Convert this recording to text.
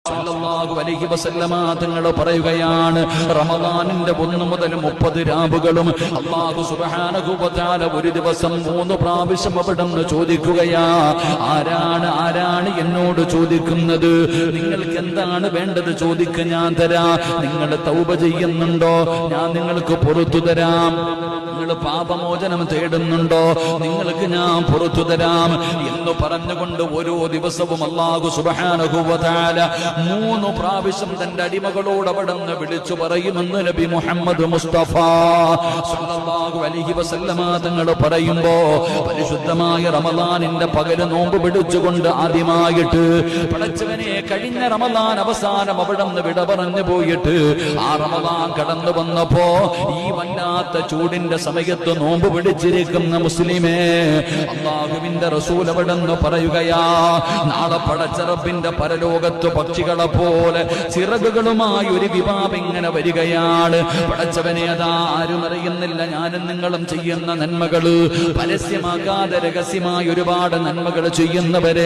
സല്ലല്ലാഹു അലൈഹി വസല്ലമ തങ്ങൾ പറയുകയാണ്, റമദാനിന്റെ 1 മുതൽ 30 രാവുകളും അല്ലാഹു സുബ്ഹാനഹു വ തആല ഒരു ദിവസം 3 പ്രാവശ്യം അവിടുന്ന് ചോദിക്കുകയാ, ആരാണ് എന്നോട് ചോദിക്കുന്നത്? നിങ്ങൾക്ക് എന്താണ് വേണ്ടത് ചോദിക്ക, ഞാൻ തരാം. നിങ്ങൾ തൗബ ചെയ്യുന്നുണ്ടോ? ഞാൻ നിങ്ങൾക്ക് പുറത്തു തരാം. നിങ്ങൾ പാപമോചനം തേടുന്നുണ്ടോ? നിങ്ങൾക്ക് ഞാൻ പുറത്തു തരാം എന്ന് പറഞ്ഞുകൊണ്ട് ഓരോ ദിവസവും അല്ലാഹു സുബ്ഹാനഹു വ തആല 3 പ്രാവശ്യം തന്റെ അടിമകളോട് അവിടുന്ന് വിളിച്ചു പറയുമെന്ന് നബി മുഹമ്മദ് മുസ്തഫ സല്ലല്ലാഹു അലൈഹി വസല്ലമ തങ്ങൾ പറയുമ്പോ, പരിശുദ്ധമായ റമദാനിന്റെ പകല് നോമ്പ് പിടിച്ചുകൊണ്ട് ആദ്യമായിട്ട് പടച്ചവനെ കഴിഞ്ഞ റമദാൻ അവസാനം അവിടുന്ന് വിട പറഞ്ഞു പോയിട്ട് ആ റമദാൻ കടന്നു വന്നപ്പോ ഈ വല്ലാത്ത ചൂടിന്റെ സമയത്ത് നോമ്പ് പിടിച്ചിരിക്കുന്ന മുസ്ലിമേ, അല്ലാഹുവിന്റെ റസൂൽ അവിടുന്ന് പറയുകയാ, നാളെ പടച്ച റബ്ബിന്റെ പരലോകത്ത് പക്ഷികളെ പോലെ ചിറകുകളുമായി ഒരു വിഭാഗം ഇങ്ങനെ വരികയാണ്. പടച്ചവനെ, അതാ ആരും അറിയുന്നില്ല ഞാനും നിങ്ങളും ചെയ്യുന്ന നന്മകള്, പരസ്യമാകാതെ രഹസ്യമായി ഒരുപാട് നന്മകൾ ചെയ്യുന്നവരെ